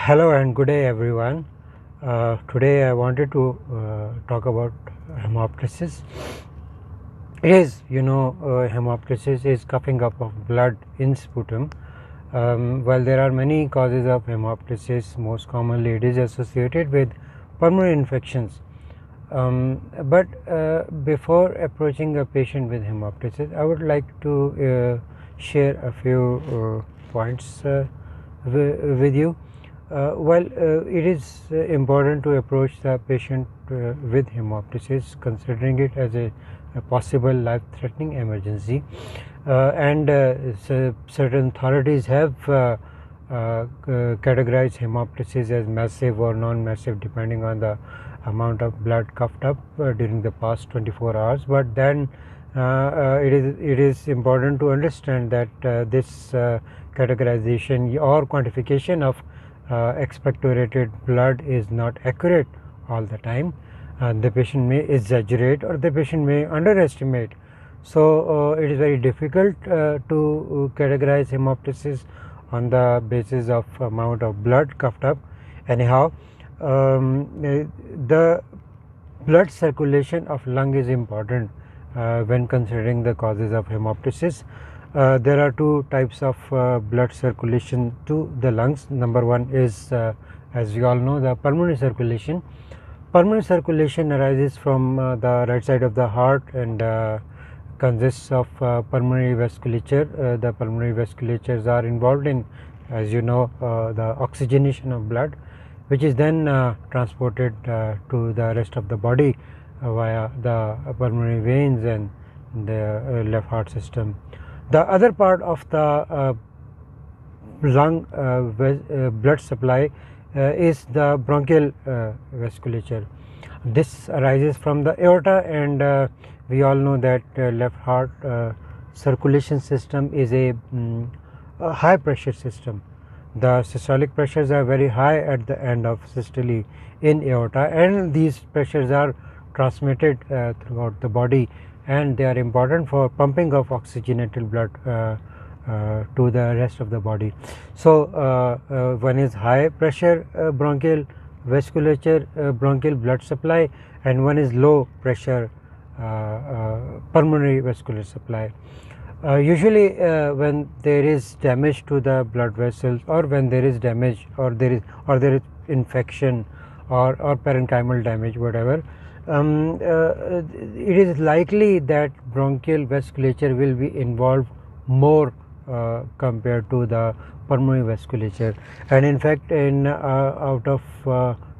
Hello and good day everyone. Today I wanted to talk about hemoptysis. It is, hemoptysis is coughing up of blood in sputum. While there are many causes of hemoptysis, most commonly it is associated with pulmonary infections. But before approaching a patient with hemoptysis, I would like to share a few points with you. While it is important to approach the patient with hemoptysis, considering it as a possible life-threatening emergency, and certain authorities have categorized hemoptysis as massive or non-massive depending on the amount of blood coughed up during the past 24 hours. But then it is important to understand that this categorization or quantification of expectorated blood is not accurate all the time. The patient may exaggerate or the patient may underestimate. So it is very difficult to categorize hemoptysis on the basis of amount of blood coughed up. Anyhow, the blood circulation of lung is important when considering the causes of hemoptysis. There are two types of blood circulation to the lungs. Number one is, as we all know, the pulmonary circulation. Pulmonary circulation arises from the right side of the heart and consists of pulmonary vasculature. The pulmonary vasculatures are involved in, as you know, the oxygenation of blood, which is then transported to the rest of the body via the pulmonary veins and the left heart system. The other part of the lung blood supply is the bronchial vasculature. This arises from the aorta, and we all know that left heart circulation system is a high pressure system. The systolic pressures are very high at the end of systole in aorta, and these pressures are transmitted throughout the body, and they are important for pumping of oxygenated blood to the rest of the body. So one is high pressure bronchial vasculature, bronchial blood supply, and one is low pressure pulmonary vascular supply. Usually when there is damage to the blood vessels, or when there is damage, or there is infection or parenchymal damage, whatever, it is likely that bronchial vasculature will be involved more compared to the pulmonary vasculature. And in fact, in out of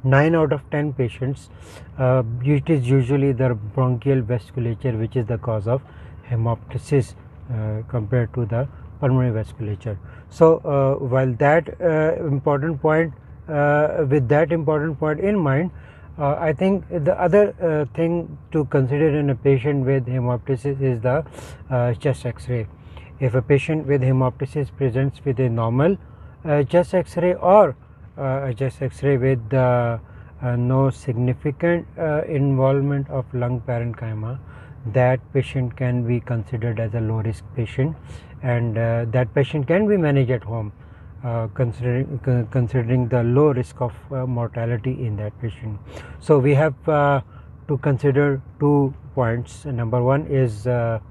9 out of 10 patients, it is usually the bronchial vasculature which is the cause of hemoptysis compared to the pulmonary vasculature. So while that important point, with that important point in mind, I think the other thing to consider in a patient with hemoptysis is the chest X-ray. If a patient with hemoptysis presents with a normal chest X-ray or a chest X-ray with no significant involvement of lung parenchyma, that patient can be considered as a low risk patient, and that patient can be managed at home, considering the low risk of mortality in that patient. So we have to consider 2 points. Number one is the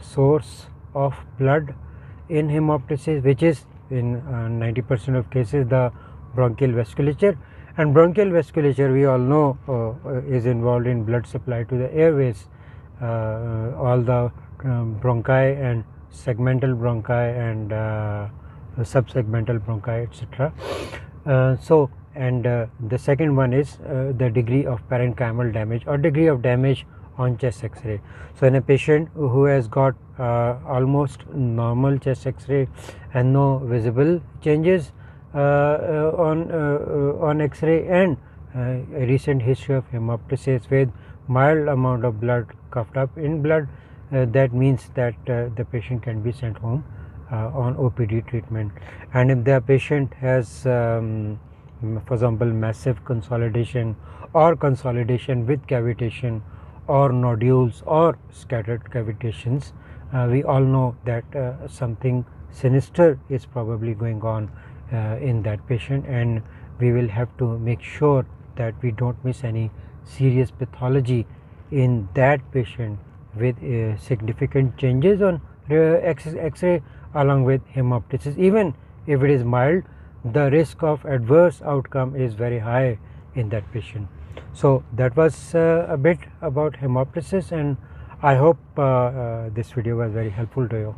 source of blood in hemoptysis, which is in 90% of cases the bronchial vasculature. And bronchial vasculature, we all know, is involved in blood supply to the airways, all the bronchi and segmental bronchi and subsegmental bronchi, etc. So, and the second one is the degree of parenchymal damage or degree of damage on chest X-ray. So in a patient who has got almost normal chest X-ray and no visible changes on X-ray, and a recent history of hemoptysis with mild amount of blood coughed up in blood, that means that the patient can be sent home on OPD treatment. And if the patient has for example massive consolidation or consolidation with cavitation or nodules or scattered cavitations, we all know that something sinister is probably going on in that patient, and we will have to make sure that we don't miss any serious pathology in that patient with significant changes on X-ray along with hemoptysis. Even if it is mild, the risk of adverse outcome is very high in that patient. So that was a bit about hemoptysis, and I hope this video was very helpful to you.